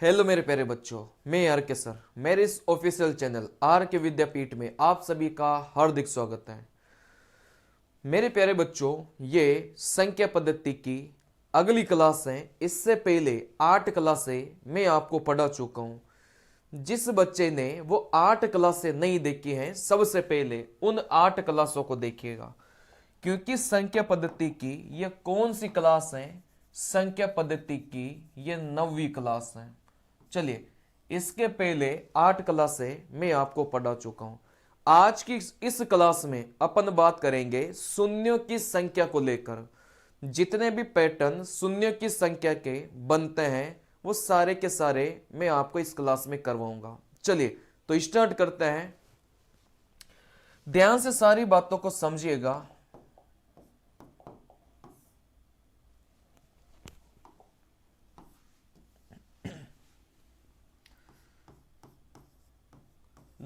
Hello मेरे प्यारे बच्चों, मैं आर के सर। मेरे इस ऑफिशियल चैनल आर के विद्यापीठ में आप सभी का हार्दिक स्वागत है। मेरे प्यारे बच्चों, ये संख्या पद्धति की अगली क्लास है। इससे पहले 8 क्लासें मैं आपको पढ़ा चुका हूं। जिस बच्चे ने वो 8 क्लासें नहीं देखी हैं, सबसे पहले उन 8 क्लासों को देखिएगा, क्योंकि संख्या पद्धति की यह कौन सी क्लास है? संख्या पद्धति की यह 9वीं क्लास है। चलिए, इसके पहले 8 क्लासें मैं आपको पढ़ा चुका हूं। आज की इस क्लास में अपन बात करेंगे शून्यों की संख्या को लेकर। जितने भी पैटर्न शून्यों की संख्या के बनते हैं वो सारे के सारे मैं आपको इस क्लास में करवाऊंगा। चलिए तो स्टार्ट करते हैं। ध्यान से सारी बातों को समझिएगा।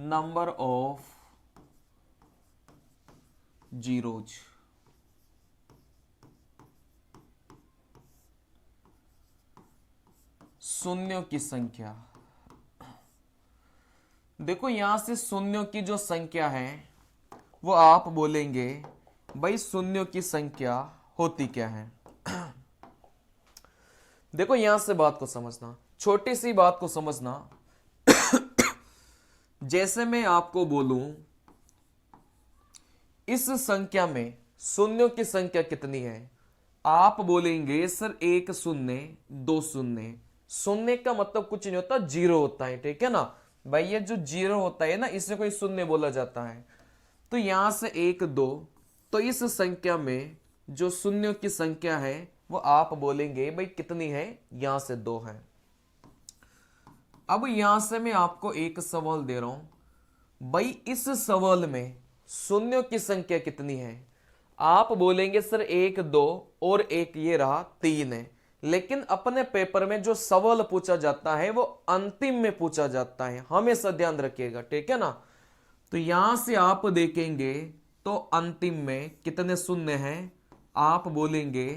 नंबर ऑफ जीरोज, शून्यों की संख्या। देखो, यहां से शून्यों की जो संख्या है वो आप बोलेंगे भाई शून्यों की संख्या होती क्या है। देखो, यहां से बात को समझना, छोटी सी बात को समझना। जैसे मैं आपको बोलूं इस संख्या में शून्यों की संख्या कितनी है, आप बोलेंगे सर 1 शून्य 2 शून्य। शून्य का मतलब कुछ नहीं होता, जीरो होता है, ठीक है ना भाई। ये जो जीरो होता है ना, इसे कोई शून्य बोला जाता है। तो यहां से 1 2, तो इस संख्या में जो शून्यों की संख्या है वो आप बोलेंगे भाई कितनी है, यहां से 2 है। अब यहां से मैं आपको एक सवाल दे रहा हूं, भाई इस सवाल में शून्यों की संख्या कितनी है? आप बोलेंगे सर 1 2 और एक ये रहा 3 है। लेकिन अपने पेपर में जो सवाल पूछा जाता है वो अंतिम में पूछा जाता है, हमेशा ध्यान रखिएगा, ठीक है ना। तो यहां से आप देखेंगे तो अंतिम में कितने शून्य हैं, आप बोलेंगे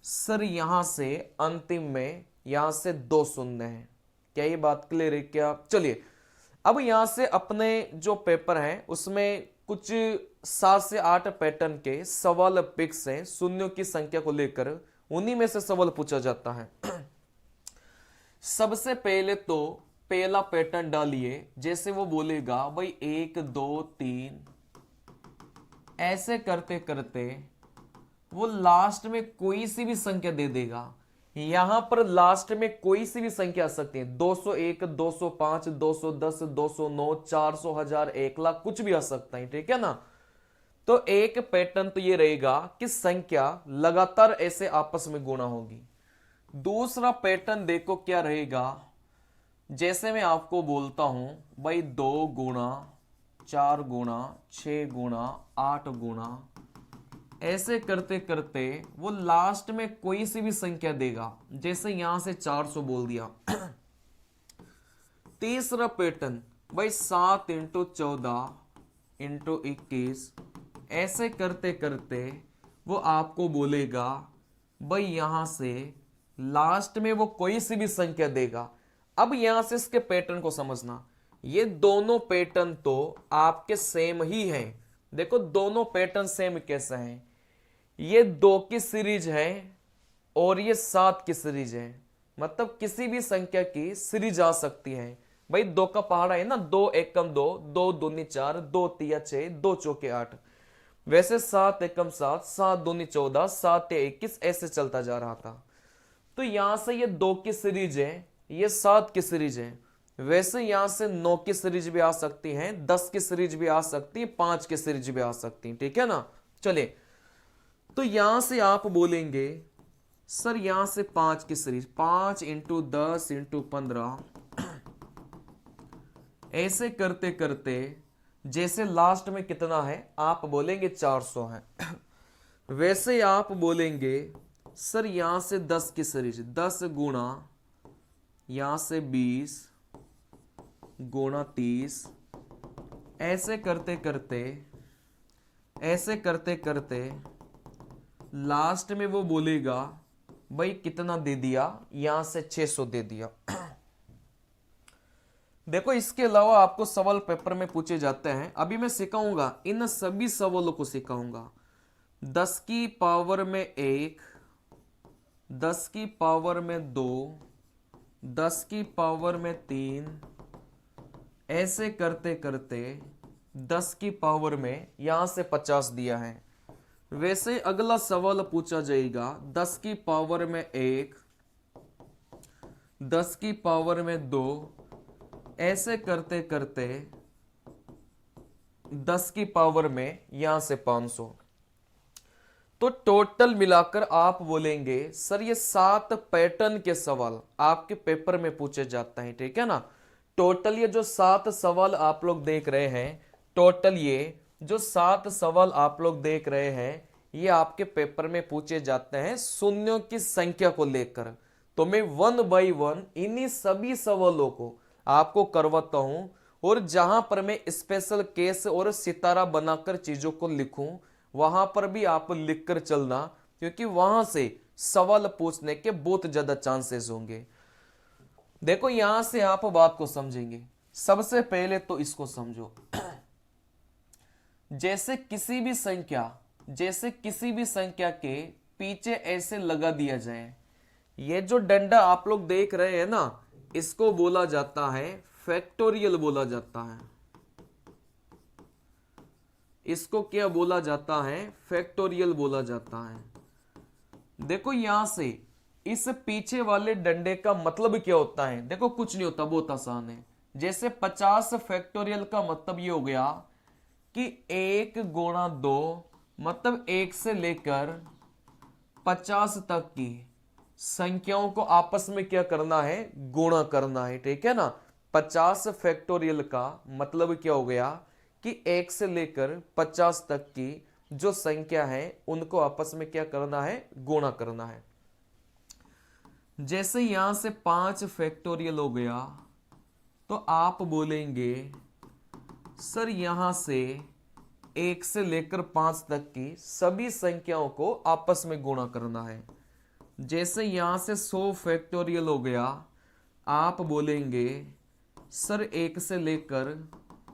सर यहां से अंतिम में यहां से 2 शून्य हैं। क्या ये बात क्लियर है क्या? चलिए, अब यहां से अपने जो पेपर है उसमें कुछ 7 से 8 पैटर्न के सवाल फिक्स हैं शून्यों की संख्या को लेकर, उन्हीं में से सवाल पूछा जाता है। सबसे पहले तो पहला पैटर्न डालिए। जैसे वो बोलेगा भाई 1 2 3, ऐसे करते करते वो लास्ट में कोई सी भी संख्या दे देगा। यहां पर लास्ट में कोई सी भी संख्या आ सकती है, 201 205 210 209 400 1000 1 लाख, कुछ भी आ सकता है, ठीक है ना। तो एक पैटर्न तो ये रहेगा कि संख्या लगातार ऐसे आपस में गुणा होगी। दूसरा पैटर्न देखो क्या रहेगा। जैसे मैं आपको बोलता हूं भाई 2 गुणा 4 गुणा 6 गुणा 8 गुणा, ऐसे करते करते वो लास्ट में कोई सी भी संख्या देगा। जैसे यहां से 400 बोल दिया। तीसरा पैटर्न भाई 7 इंटू 14 इंटू 21, ऐसे करते करते वो आपको बोलेगा भाई यहां से लास्ट में वो कोई सी भी संख्या देगा। अब यहां से इसके पैटर्न को समझना, ये दोनों पैटर्न तो आपके सेम ही हैं। देखो दोनों पैटर्न सेम कैसे हैं, ये 2 की सीरीज है और ये 7 की सीरीज है। मतलब किसी भी संख्या की सीरीज आ सकती है। भाई 2 का पहाड़ा है ना, 2 एकम 2, 2 दूनी 4, 2 तिया 6, 2 चौके 8। वैसे 7 एकम 7, 7 दूनी 14, 7 या 21, ऐसे चलता जा रहा था। तो यहां से ये 2 की सीरीज है, ये 7 की सीरीज है। वैसे यहां से 9 की सीरीज भी आ सकती है, 10 की सीरीज भी आ सकती है, 5 की सीरीज भी आ सकती है, ठीक है ना। चलिए, तो यहां से आप बोलेंगे सर यहां से 5 की सीरीज, 5 इंटू 10 इंटू 15, ऐसे करते करते जैसे लास्ट में कितना है आप बोलेंगे 400 है। वैसे आप बोलेंगे सर यहां से 10 की सीरीज, 10 गुणा यहां से 20 गुणा 30, ऐसे करते करते ऐसे करते करते लास्ट में वो बोलेगा भाई कितना दे दिया, यहां से 600 दे दिया। देखो इसके अलावा आपको सवाल पेपर में पूछे जाते हैं, अभी मैं सिखाऊंगा, इन सभी सवालों को सिखाऊंगा। 10 की पावर में 1, 10 की पावर में 2, 10 की पावर में 3, ऐसे करते करते 10 की पावर में यहां से 50 दिया है। वैसे अगला सवाल पूछा जाएगा 10 की पावर में 1, 10 की पावर में 2, ऐसे करते करते 10 की पावर में यहां से 500। तो टोटल मिलाकर आप बोलेंगे सर ये 7 पैटर्न के सवाल आपके पेपर में पूछे जाते हैं, ठीक है ना। टोटल ये जो 7 सवाल आप लोग देख रहे हैं, टोटल ये जो 7 सवाल आप लोग देख रहे हैं, ये आपके पेपर में पूछे जाते हैं शून्यों की संख्या को लेकर। तो मैं 1 बाय 1 इन्हीं सभी सवालों को आपको करवाता हूं, और जहां पर मैं स्पेशल केस और सितारा बनाकर चीजों को लिखूं, वहां पर भी आप लिखकर चलना, क्योंकि वहां से सवाल पूछने के बहुत ज्यादा चांसेस होंगे। देखो यहां से आप बात को समझेंगे। सबसे पहले तो इसको समझो। जैसे किसी भी संख्या के पीछे ऐसे लगा दिया जाए, ये जो डंडा आप लोग देख रहे हैं ना, इसको बोला जाता है फैक्टोरियल बोला जाता है। इसको क्या बोला जाता है? फैक्टोरियल बोला जाता है। देखो यहां से इस पीछे वाले डंडे का मतलब क्या होता है? देखो कुछ नहीं होता, बहुत आसान है। जैसे 50 फैक्टोरियल का मतलब ये हो गया कि 1 गुणा 2, मतलब 1 से लेकर 50 तक की संख्याओं को आपस में क्या करना है? गुणा करना है, ठीक है ना। 50 फैक्टोरियल का मतलब क्या हो गया कि 1 से लेकर 50 तक की जो संख्या है उनको आपस में क्या करना है? गुणा करना है। जैसे यहां से 5 फैक्टोरियल हो गया, तो आप बोलेंगे सर यहां से 1 से लेकर 5 तक की सभी संख्याओं को आपस में गुणा करना है। जैसे यहां से 100 फैक्टोरियल हो गया, आप बोलेंगे सर 1 से लेकर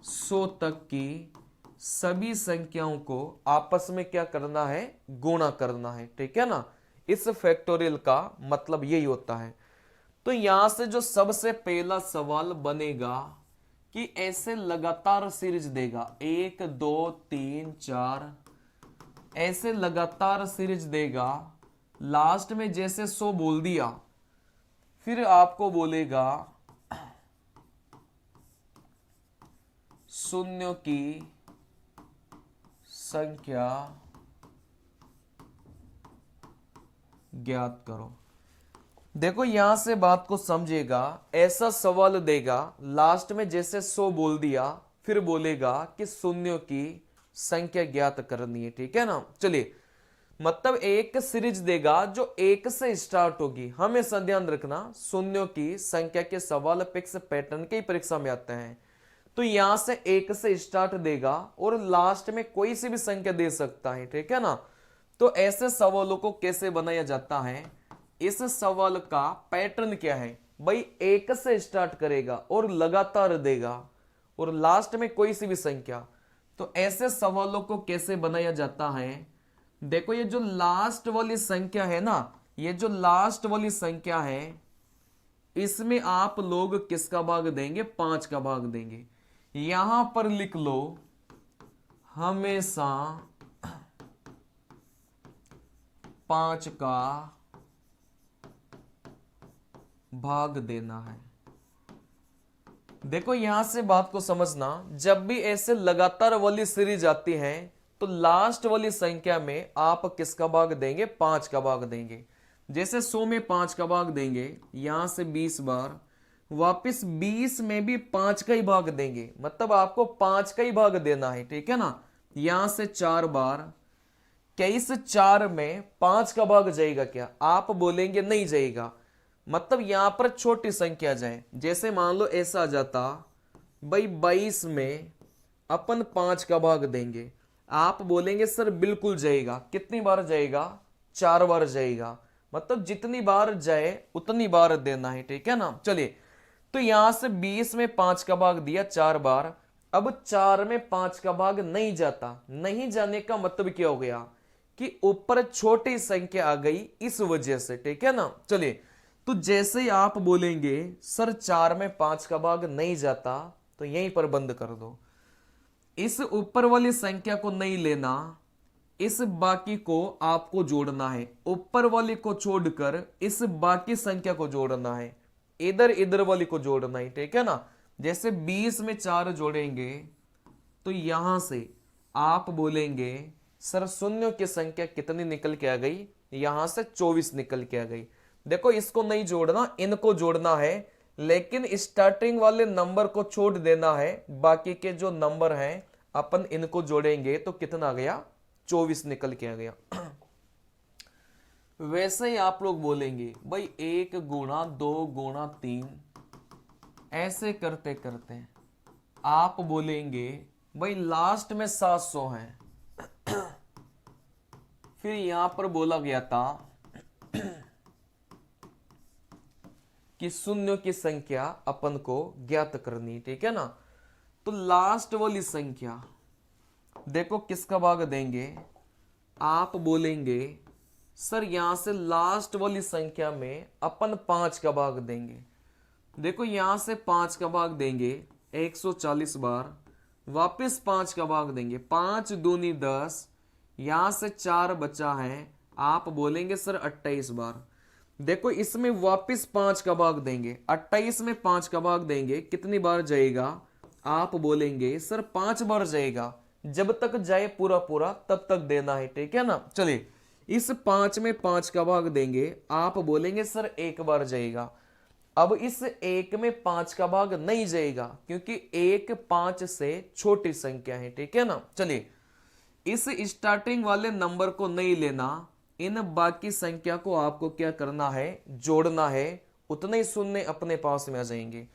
100 तक की सभी संख्याओं को आपस में क्या करना है? गुणा करना है, ठीक है ना। इस फैक्टोरियल का मतलब यही होता है। तो यहां से जो सबसे पहला सवाल बनेगा कि ऐसे लगातार सीरीज देगा, 1 2 3 4, ऐसे लगातार सीरीज देगा। लास्ट में जैसे 100 बोल दिया, फिर आपको बोलेगा शून्यों की संख्या ज्ञात करो। देखो यहां से बात को समझेगा। ऐसा सवाल देगा, लास्ट में जैसे 100 बोल दिया, फिर बोलेगा कि शून्यों की संख्या ज्ञात करनी है, ठीक है ना। चलिए, मतलब एक सीरीज देगा जो 1 से स्टार्ट होगी। हमेशा ध्यान रखना, शून्यों की संख्या के सवाल फिक्स पैटर्न की परीक्षा में आते हैं। तो यहां से 1 से स्टार्ट देगा और लास्ट में कोई सी भी संख्या दे सकता है, ठीक है ना। तो ऐसे सवालों को कैसे बनाया जाता है? इस सवाल का पैटर्न क्या है भाई? 1 से स्टार्ट करेगा और लगातार देगा और लास्ट में कोई सी भी संख्या। तो ऐसे सवालों को कैसे बनाया जाता है? देखो ये जो लास्ट वाली संख्या है ना, ये जो लास्ट वाली संख्या है, इसमें आप लोग किसका भाग देंगे? 5 का भाग देंगे। यहां पर लिख लो, हमेशा 5 का भाग देना है। देखो यहां से बात को समझना, जब भी ऐसे लगातार वाली सीरीज आती है तो लास्ट वाली संख्या में आप किसका भाग देंगे? 5 का भाग देंगे। जैसे 100 में 5 का भाग देंगे, यहां से 20 बार, वापस 20 में भी 5 का ही भाग देंगे, मतलब आपको 5 का ही भाग देना है, ठीक है ना। यहां से 4 बार, क्या इस 4 में 5 का भाग जाएगा क्या? आप बोलेंगे नहीं जाएगा। मतलब यहां पर छोटी संख्या जाए, जैसे मान लो ऐसा आ जाता भाई 22 में अपन 5 का भाग देंगे, आप बोलेंगे सर बिल्कुल जाएगा। कितनी बार जाएगा? 4 बार जाएगा। मतलब जितनी बार जाए उतनी बार देना है, ठीक है ना। चलिए, तो यहां से 20 में 5 का भाग दिया 4 बार। अब 4 में 5 का भाग नहीं जाता, नहीं जाने का मतलब क्या हो गया कि ऊपर छोटी संख्या आ गई इस वजह से, ठीक है ना। चलिए, तो जैसे ही आप बोलेंगे सर 4 में 5 का भाग नहीं जाता, तो यहीं पर बंद कर दो। इस ऊपर वाली संख्या को नहीं लेना, इस बाकी को आपको जोड़ना है। ऊपर वाली को छोड़कर इस बाकी संख्या को जोड़ना है, इधर इधर वाली को जोड़ना है, ठीक है ना। जैसे 20 में 4 जोड़ेंगे तो यहां से आप बोलेंगे सर शून्यों की संख्या कितनी निकल के आ गई, यहां से 24 निकल के आ गई। देखो, इसको नहीं जोड़ना, इनको जोड़ना है, लेकिन स्टार्टिंग वाले नंबर को छोड़ देना है। बाकी के जो नंबर हैं अपन इनको जोड़ेंगे तो कितना आ गया, 24 निकल के आ गया। वैसे ही आप लोग बोलेंगे भाई 1 गुणा 2 गुणा 3, ऐसे करते करते आप बोलेंगे भाई लास्ट में 700 है। फिर यहां पर बोला गया था कि शून्यों की संख्या अपन को ज्ञात करनी, ठीक है ना। तो लास्ट वाली संख्या देखो किसका भाग देंगे, आप बोलेंगे सर यहां से लास्ट वाली संख्या में अपन 5 का भाग देंगे। देखो यहां से 5 का भाग देंगे 140 बार, वापस 5 का भाग देंगे, 5 दूनी 10, यहां से 4 बचा है, आप बोलेंगे सर 28 बार। देखो इसमें वापस 5 का भाग देंगे, 28 में 5 का भाग देंगे, कितनी बार जाएगा, आप बोलेंगे सर 5 बार जाएगा। जब तक जाए पूरा पूरा तब तक देना है, ठीक है ना। चलिए, इस 5 में 5 का भाग देंगे, आप बोलेंगे सर 1 बार जाएगा। अब इस 1 में 5 का भाग नहीं जाएगा क्योंकि 1 5 से छोटी संख्या है, ठीक है ना। चलिए, इस स्टार्टिंग वाले नंबर को नहीं लेना, इन बाकी संख्या को आपको क्या करना है, जोड़ना है, उतने ही शून्य अपने पास में आ जाएंगे।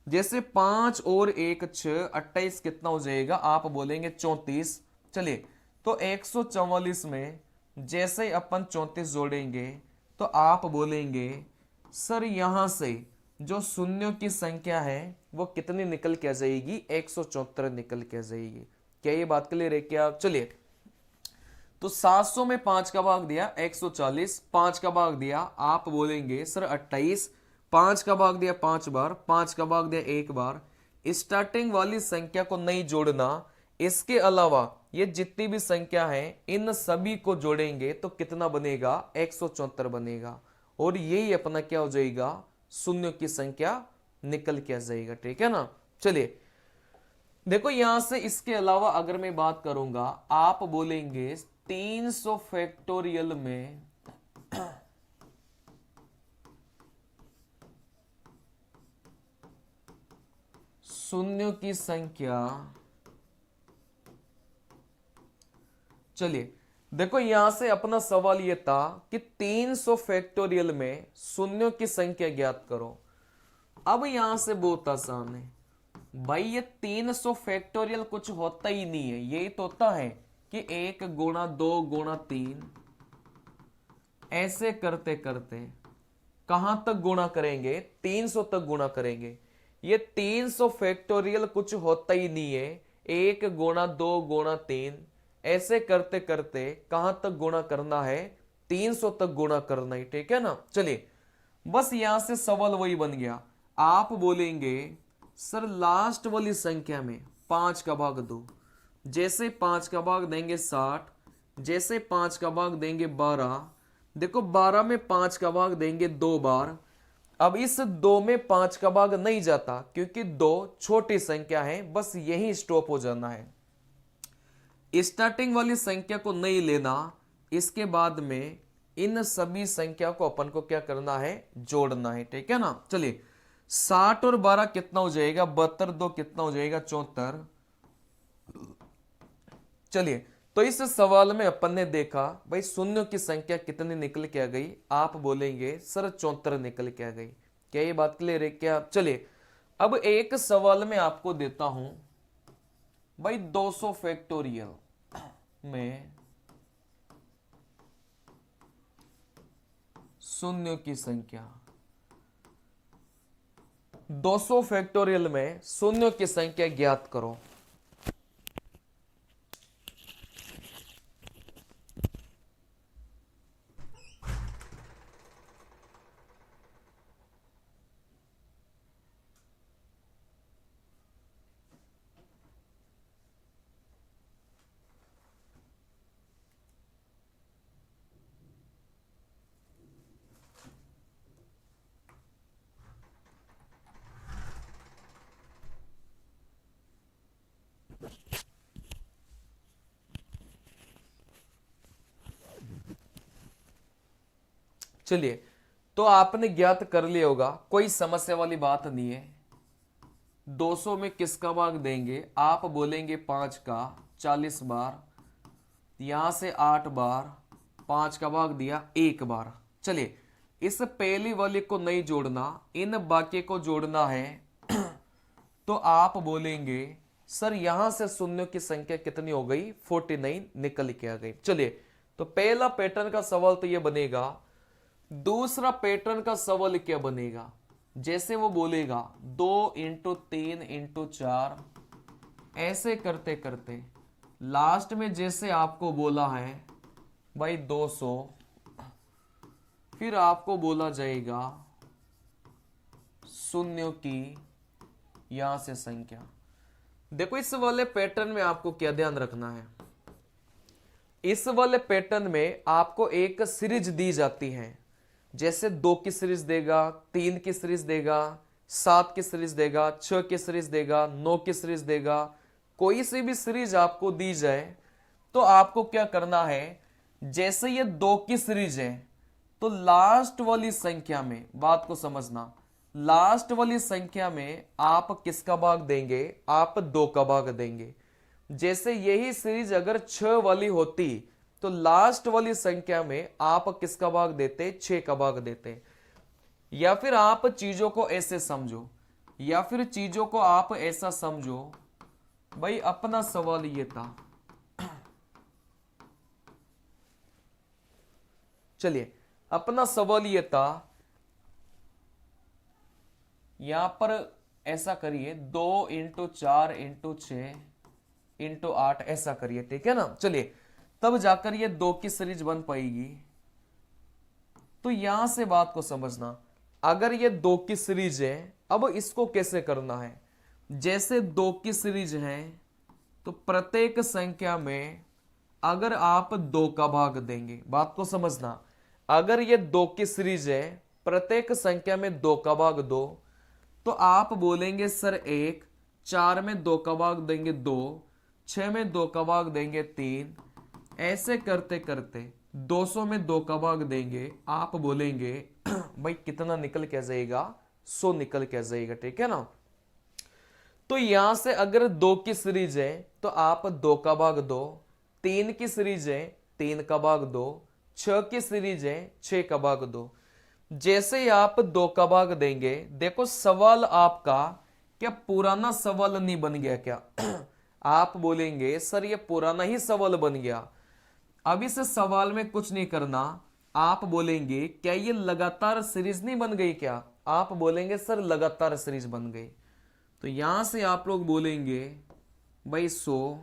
जैसे 5 और 1 6, 28 कितना हो जाएगा, आप बोलेंगे 34। चलिए, तो 144 में जैसे ही अपन 34 जोड़ेंगे तो आप बोलेंगे सर यहां से जो शून्यों की संख्या है वो कितनी निकल के आ जाएगी, 174 निकल के आ जाएगी। क्या ये बात क्लियर है क्या। चलिए, तो 700 में 5 का भाग दिया 140, 5 का भाग दिया, आप बोलेंगे सर 28, 5 का भाग दिया 5 बार, 5 का भाग दिया 1 बार। स्टार्टिंग वाली संख्या को नहीं जोड़ना, इसके अलावा ये जितनी भी संख्या है इन सभी को जोड़ेंगे तो कितना बनेगा, 174 बनेगा। और यही अपना क्या हो जाएगा, शून्यों की संख्या निकल के आ जाएगा, ठीक है ना। चलिए, देखो यहां से इसके अलावा अगर मैं बात करूंगा, आप बोलेंगे 300 फैक्टोरियल में शून्यों की संख्या। चलिए, देखो यहां से अपना सवाल यह था कि 300 फैक्टोरियल में शून्यों की संख्या ज्ञात करो। अब यहां से बहुत आसान है भाई, ये 300 फैक्टोरियल कुछ होता ही नहीं है, यही तो होता है कि 1 गुणा 2 गुणा 3, ऐसे करते करते कहां तक गुणा करेंगे, 300 तक गुणा करेंगे। ये 300 फैक्टोरियल कुछ होता ही नहीं है, 1 गुणा 2 गुणा 3, ऐसे करते करते कहां तक गुणा करना है, 300 तक गुणा करना है, ठीक है ना। चलिए, बस यहां से सवाल वही बन गया, आप बोलेंगे सर लास्ट वाली संख्या में 5 का भाग दो। जैसे 5 का भाग देंगे 60, जैसे 5 का भाग देंगे 12, देखो 12 में 5 का भाग देंगे 2 बार। अब इस 2 में 5 का भाग नहीं जाता क्योंकि 2 छोटी संख्या है, बस यही स्टॉप हो जाना है। स्टार्टिंग वाली संख्या को नहीं लेना, इसके बाद में इन सभी संख्या को अपन को क्या करना है, जोड़ना है, ठीक है ना। चलिए, 60 और 12 कितना हो जाएगा, 72, 2 कितना हो जाएगा, 74। चलिए, तो इस सवाल में अपन ने देखा भाई शून्यों की संख्या कितनी निकल के आ गई, आप बोलेंगे सर 74 निकल के आ गई। क्या ये बात क्लियर है क्या। चलिए, अब एक सवाल में आपको देता हूं भाई 200 फैक्टोरियल में शून्यों की संख्या 200 फैक्टोरियल में शून्यों की संख्या ज्ञात करो। चलिए, तो आपने ज्ञात कर लिया होगा, कोई समस्या वाली बात नहीं है। 200 में किसका भाग देंगे? आप बोलेंगे 5 का 40 बार, यहां से 8 बार, 5 का भाग दिया 1 बार। चलिए, इस पहली वाले को नहीं जोड़ना, इन बाकी को जोड़ना है। तो आप बोलेंगे सर यहां से शून्यों की संख्या कितनी हो गई? 49 निकल के आ गई। चलिए, तो पहला पैटर्न का सवाल तो यह बनेगा। दूसरा पैटर्न का सवाल क्या बनेगा? जैसे वो बोलेगा 2 × 3 × 4, ऐसे करते करते लास्ट में जैसे आपको बोला है भाई 200, फिर आपको बोला जाएगा शून्यों की यहां से संख्या। देखो, इस वाले पैटर्न में आपको क्या ध्यान रखना है? इस वाले पैटर्न में आपको एक सीरीज दी जाती है, जैसे 2 की सीरीज देगा, 3 की सीरीज देगा, 7 की सीरीज देगा, 6 की सीरीज देगा, 9 की सीरीज देगा। कोई सी भी सीरीज आपको दी जाए तो आपको क्या करना है? जैसे ये 2 की सीरीज है तो लास्ट वाली संख्या में, बात को समझना, लास्ट वाली संख्या में आप किसका भाग देंगे? आप 2 का भाग देंगे। जैसे यही सीरीज अगर 6 वाली होती तो लास्ट वाली संख्या में आप किसका भाग देते? 6 का भाग देते। या फिर आप चीजों को ऐसे समझो, या फिर चीजों को आप ऐसा समझो, भाई अपना सवाल ये था। चलिए, अपना सवाल ये था, यहां पर ऐसा करिए 2 × 4 × 6 × 8 ऐसा करिए, ठीक है ना? चलिए, तब जाकर ये 2 की सीरीज बन पाएगी। तो यहां से बात को समझना, अगर ये 2 की सीरीज है, अब इसको कैसे करना है? जैसे 2 की सीरीज है तो प्रत्येक संख्या में अगर आप 2 का भाग देंगे, बात को समझना, अगर ये 2 की सीरीज है, प्रत्येक संख्या में 2 का भाग दो, तो आप बोलेंगे सर 1, 4 में 2 का भाग देंगे 2, 6 में 2 का भाग देंगे 3, ऐसे करते करते 200 में 2 का भाग देंगे। आप बोलेंगे भाई कितना निकल के जाएगा? 100 निकल के जाएगा, ठीक है ना? तो यहां से अगर 2 की सीरीज है तो आप 2 का भाग दो, 3 की सीरीज है 3 का भाग दो, 6 की सीरीज है 6 का भाग दो। जैसे ही आप 2 का भाग देंगे, देखो सवाल आपका क्या पुराना सवाल नहीं बन गया क्या? आप बोलेंगे सर ये पुराना ही सवाल बन गया। अब इस सवाल में कुछ नहीं करना, आप बोलेंगे क्या ये लगातार सीरीज नहीं बन गई क्या? आप बोलेंगे सर लगातार सीरीज बन गई। तो यहां से आप लोग बोलेंगे भाई 100,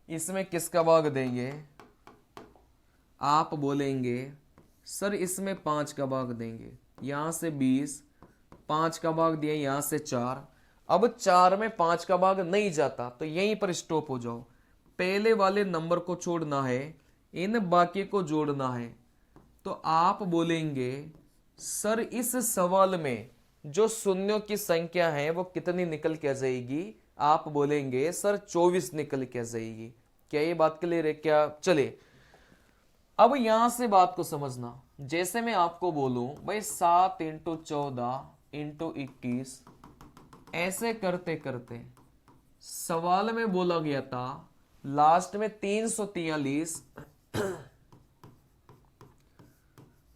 इसमें किसका भाग देंगे? आप बोलेंगे सर इसमें 5 का भाग देंगे। यहां से 20, 5 का भाग दिया, यहां से 4। अब 4 में 5 का भाग नहीं जाता तो यहीं पर स्टॉप हो जाओ। पहले वाले नंबर को छोड़ना है, इन बाकी को जोड़ना है। तो आप बोलेंगे सर इस सवाल में जो शून्यों की संख्या है वो कितनी निकल के आ जाएगी? आप बोलेंगे सर 24 निकल के आ जाएगी। क्या ये बात क्लियर है क्या? चले, अब यहां से बात को समझना, जैसे मैं आपको बोलूं भाई 7 × 14 × 21, ऐसे करते करते सवाल में बोला गया था लास्ट में 343,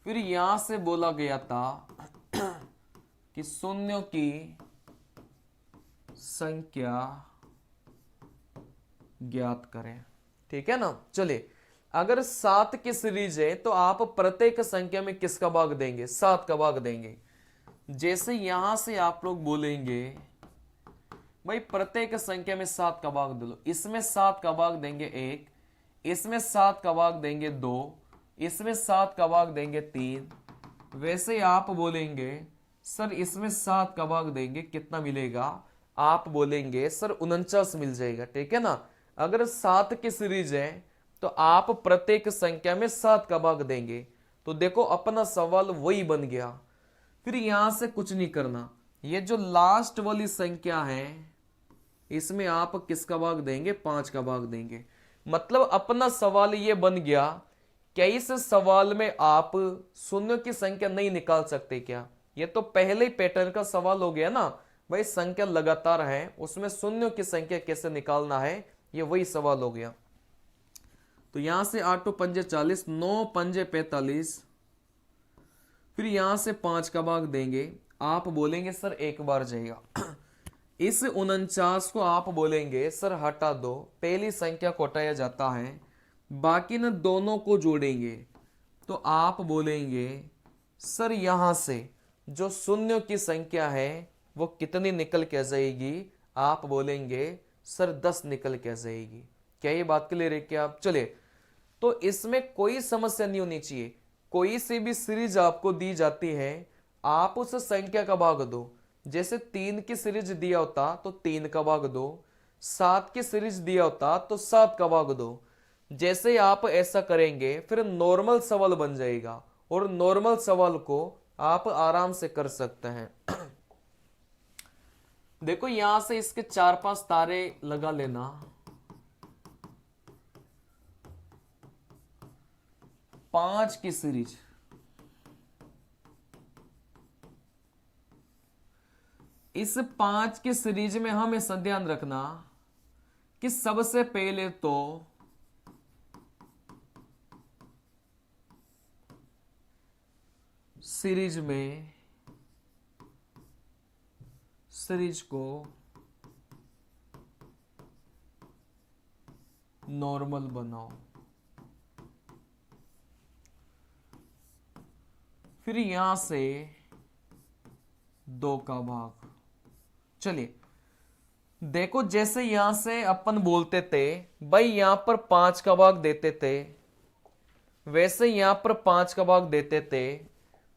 फिर यहां से बोला गया था कि शून्यों की संख्या ज्ञात करें, ठीक है ना? चलिए, अगर 7 की सीरीज है तो आप प्रत्येक संख्या में किसका भाग देंगे? 7 का भाग देंगे। जैसे यहां से आप लोग बोलेंगे भाई प्रत्येक संख्या में 7 का भाग दे लो, इसमें 7 का भाग देंगे 1, इसमें 7 का भाग देंगे 2, इसमें 7 का भाग देंगे 3। वैसे आप बोलेंगे सर इसमें 7 का भाग देंगे कितना मिलेगा, आप बोलेंगे सर 49 मिल जाएगा, ठीक है ना। अगर 7 की सीरीज है तो आप प्रत्येक संख्या में 7 का भाग देंगे, तो देखो अपना सवाल वही बन गया। फिर यहां से कुछ नहीं करना, ये जो लास्ट वाली संख्या है इसमें आप किसका भाग देंगे, 5 का भाग देंगे। मतलब अपना सवाल ये बन गया। क्या इस सवाल में आप शून्यों की संख्या नहीं निकाल सकते क्या? ये तो पहले ही पैटर्न का सवाल हो गया ना भाई, संख्या लगातार है उसमें शून्यों की संख्या कैसे निकालना है, ये वही सवाल हो गया। तो यहां से 8 पंजे 40, 9 पंजे 45, फिर यहां से 5 का भाग देंगे। आप बोलेंगे सर एक बार जाएगा। इस 49 को आप बोलेंगे सर हटा दो, पहली संख्या को हटाया जाता है, बाकी न दोनों को जोड़ेंगे। तो आप बोलेंगे सर यहां से जो शून्यों की संख्या है वो कितनी निकल के जाएगी, आप बोलेंगे सर 10 निकल के जाएगी। क्या ये बात क्लियर है क्या? आप चले, तो इसमें कोई समस्या नहीं होनी चाहिए। कोई सी भी सीरीज आपको दी जाती है, आप उस संख्या का भाग दो। जैसे 3 की सीरीज दिया होता तो 3 का भाग दो, 7 की सीरीज दिया होता तो 7 का भाग दो। जैसे आप ऐसा करेंगे फिर नॉर्मल सवाल बन जाएगा, और नॉर्मल सवाल को आप आराम से कर सकते हैं। देखो यहां से इसके 4-5 तारे लगा लेना। 5 की सीरीज, इस 5 की सीरीज में हमेशा ध्यान रखना कि सबसे पहले तो सीरीज में सीरीज को नॉर्मल बनाओ, फिर यहां से 2 का भाग। चलिए देखो, जैसे यहां से अपन बोलते थे भाई यहां पर 5 का भाग देते थे, वैसे यहां पर 5 का भाग देते थे।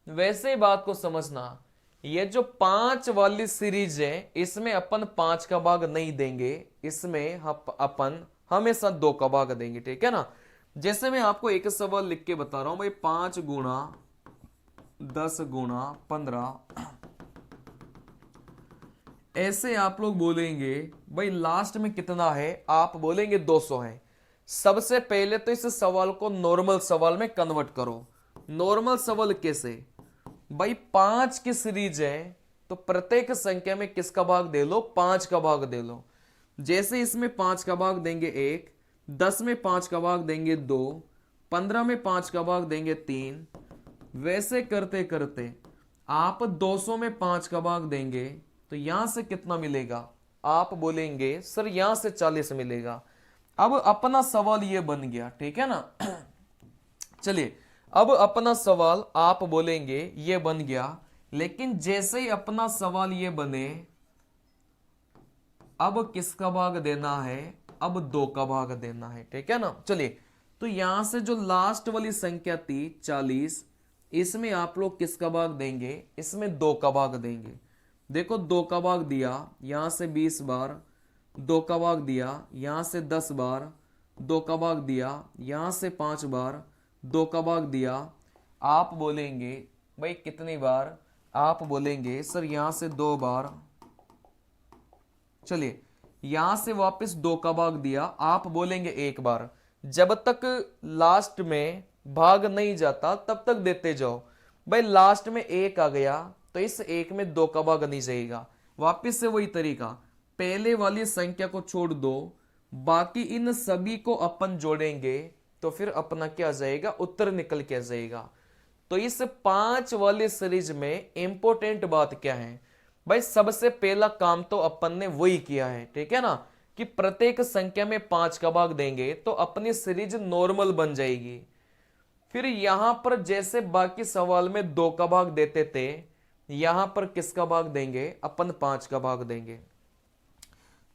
वैसे ही बात को समझना, ये जो 5 वाली सीरीज है इसमें अपन 5 का भाग नहीं देंगे, इसमें अपन हमेशा 2 का भाग देंगे, ठीक है ना। जैसे मैं आपको एक सवाल लिख के बता रहा हूं भाई, 5 गुणा 10 गुणा 15, ऐसे आप लोग बोलेंगे भाई लास्ट में कितना है, आप बोलेंगे 200 है। सबसे पहले तो इस सवाल को नॉर्मल सवाल में कन्वर्ट करो। नॉर्मल सवाल कैसे भाई, 5 की सीरीज है तो प्रत्येक संख्या में किसका भाग दे लो, 5 का भाग दे लो। जैसे इसमें 5 का भाग देंगे 1, 10 में 5 का भाग देंगे 2, 15 में 5 का भाग देंगे 3। वैसे करते करते आप 200 में 5 का भाग देंगे तो यहां से कितना मिलेगा, आप बोलेंगे सर यहां से 40 मिलेगा। अब अपना सवाल ये बन गया, ठीक है ना। चलिए अब अपना सवाल आप बोलेंगे ये बन गया, लेकिन जैसे ही अपना सवाल ये बने, अब किसका भाग देना है, अब 2 का भाग देना है, ठीक है ना। चलिए तो यहां से जो लास्ट वाली संख्या थी 40, इसमें आप लोग किसका भाग देंगे, इसमें 2 का भाग देंगे। देखो 2 का भाग दिया, यहां से 20 बार, 2 का भाग दिया, यहां से 10 बार, 2 का भाग दिया, यहां से 5 बार, 2 का भाग दिया। आप बोलेंगे भाई कितनी बार, आप बोलेंगे सर यहां से 2 बार। चलिए यहां से वापस 2 का भाग दिया, आप बोलेंगे 1 बार। जब तक लास्ट में भाग नहीं जाता तब तक देते जाओ। भाई लास्ट में 1 आ गया तो इस 1 में 2 का भाग नहीं जाएगा। वापस से वही तरीका, पहले वाली संख्या को छोड़ दो, बाकी इन सभी को अपन जोड़ेंगे तो फिर अपना क्या जाएगा, उत्तर निकल के जाएगा। तो इस 5 वाली सीरीज में इंपॉर्टेंट बात क्या है भाई, सबसे पहला काम तो अपन ने वही किया है, ठीक है ना, कि प्रत्येक संख्या में 5 का भाग देंगे तो अपनी सीरीज नॉर्मल बन जाएगी। फिर यहां पर जैसे बाकी सवाल में 2 का भाग देते थे, यहां पर किसका भाग देंगे, अपन 5 का भाग देंगे।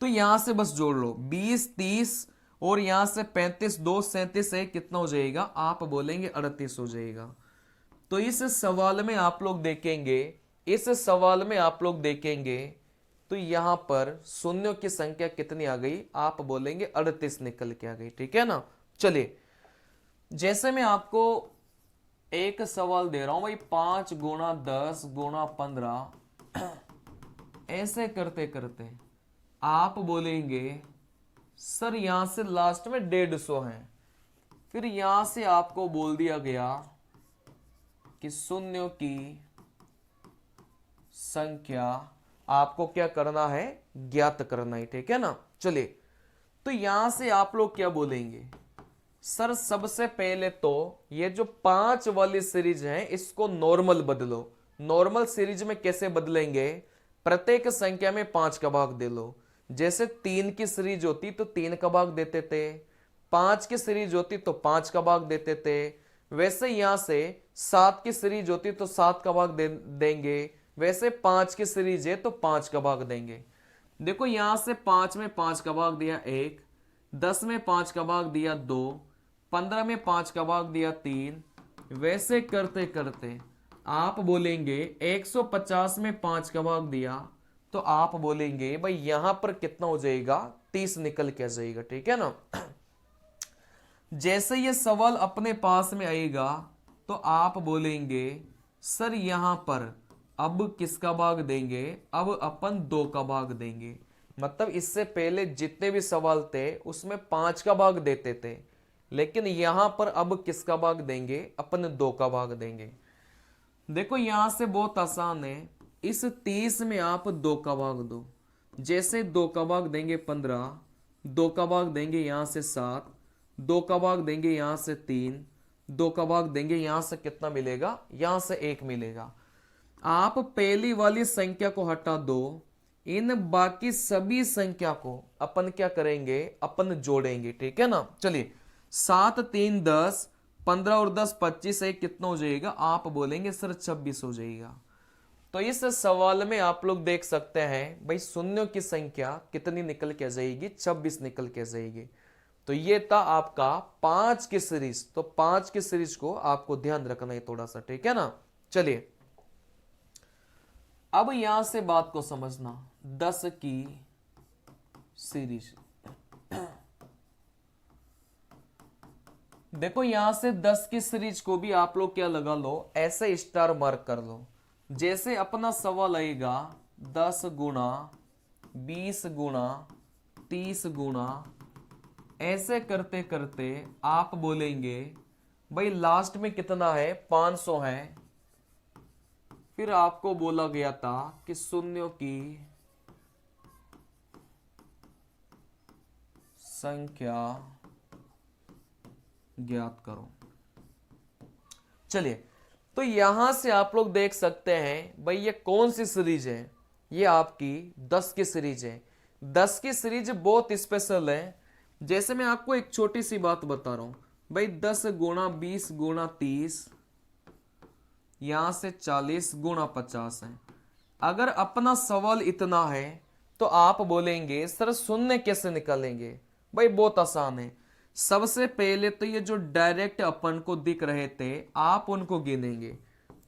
तो यहां से बस जोड़ लो 20 30 और यहां से 35 2 37 है, कितना हो जाएगा, आप बोलेंगे 38 हो जाएगा। तो इस सवाल में आप लोग देखेंगे, इस सवाल में आप लोग देखेंगे तो यहां पर शून्यों की संख्या कितनी आ गई, आप बोलेंगे 38 निकल के आ गई। ठीक है ना। चलिए, जैसे मैं आपको एक सवाल दे रहा हूं भाई, 5 गुणा 10 गुणा 15, ऐसे करते करते आप बोलेंगे सर यहां से लास्ट में 150 है, फिर यहां से आपको बोल दिया गया कि शून्यों की संख्या आपको क्या करना है, ज्ञात करना है। ठीक है ना। चलिए, तो यहां से आप लोग क्या बोलेंगे, सर सबसे पहले तो ये जो 5 वाली सीरीज है इसको नॉर्मल बदलो। नॉर्मल सीरीज में कैसे बदलेंगे, प्रत्येक संख्या में 5 का भाग दे लो। जैसे 3 की सीरीज होती तो 3 का भाग देते थे, 5 की सीरीज होती तो 5 का भाग देते थे, वैसे यहां से 7 की सीरीज होती तो 7 का भाग देंगे, वैसे 5 की सीरीज है तो 5 का भाग देंगे। देखो यहां से 5 में 5 का भाग दिया 1, 10 में 5 का भाग दिया 2, 15 में 5 का भाग दिया 3, वैसे करते करते आप बोलेंगे 150 में 5 का भाग दिया तो आप बोलेंगे भाई यहां पर कितना हो जाएगा, 30 निकल के आ जाएगा। ठीक है ना। जैसे ये सवाल अपने पास में आएगा तो आप बोलेंगे सर यहां पर अब किसका भाग देंगे, अब अपन 2 का भाग देंगे। मतलब इससे पहले जितने भी सवाल थे उसमें 5 का भाग देते थे, लेकिन यहां पर अब किसका भाग देंगे, अपन 2 का भाग देंगे। देखो यहां से बहुत आसान है, इस 30 में आप 2 का भाग दो। जैसे 2 का भाग देंगे 15, 2 का भाग देंगे यहां से 7, 2 का भाग देंगे यहां से 3, 2 का भाग देंगे यहां से कितना मिलेगा, यहां से 1 मिलेगा। आप पहली वाली संख्या को हटा दो, इन बाकी सभी संख्या को अपन क्या करेंगे, अपन जोड़ेंगे। ठीक है ना। चलिए, 7 3 10, 15 और 10 25 है, कितना हो जाएगा, आप बोलेंगे सर 26 हो जाएगा। तो इस सवाल में आप लोग देख सकते हैं भाई शून्यों की संख्या कितनी निकल के आ जाएगी, 26 निकल के आ जाएगी। तो ये था आपका 5 की सीरीज। तो 5 की सीरीज को आपको ध्यान रखना है थोड़ा सा। ठीक है ना। चलिए, अब यहां से बात को समझना, 10 की सीरीज। देखो यहां से 10 की सीरीज को भी आप लोग क्या लगा लो, ऐसे स्टार मार्क कर लो। जैसे अपना सवाल आएगा 10 गुणा 20 गुणा 30 गुणा, ऐसे करते करते आप बोलेंगे भाई लास्ट में कितना है, 500 है। फिर आपको बोला गया था कि शून्यों की संख्या ज्ञात करो। चलिए, तो यहां से आप लोग देख सकते हैं भाई ये कौन सी सीरीज है, ये आपकी 10 की सीरीज है। 10 की सीरीज बहुत स्पेशल है। जैसे मैं आपको एक छोटी सी बात बता रहा हूं भाई, 10 गुणा 20 गुणा 30, यहां से 40 गुणा 50 है। अगर अपना सवाल इतना है तो आप बोलेंगे सर शून्य कैसे निकालेंगे, भाई बहुत आसान है। सबसे पहले तो ये जो डायरेक्ट अपन को दिख रहे थे आप उनको गिनेंगे।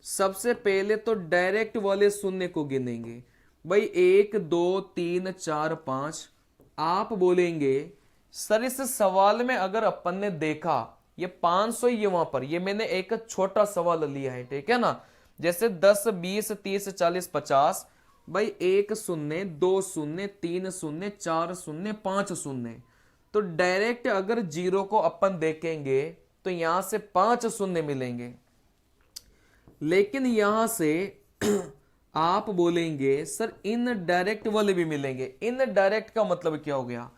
सबसे पहले तो डायरेक्ट वाले शून्य को गिनेंगे भाई, 1 2 3 4 5। आप बोलेंगे सर इस सवाल में अगर अपन ने देखा ये 500 ही है वहां पर, ये मैंने एक छोटा सवाल लिया है। ठीक है ना। जैसे 10 20 30 40 50, भाई 1 शून्य 2 शून्य 3 शून्य 4 शून्य 5 शून्य। तो डायरेक्ट अगर जीरो को अपन देखेंगे तो यहां से 5 शून्य मिलेंगे, लेकिन यहां से आप बोलेंगे सर इन डायरेक्ट वाले भी मिलेंगे। इन डायरेक्ट का मतलब क्या हो गया,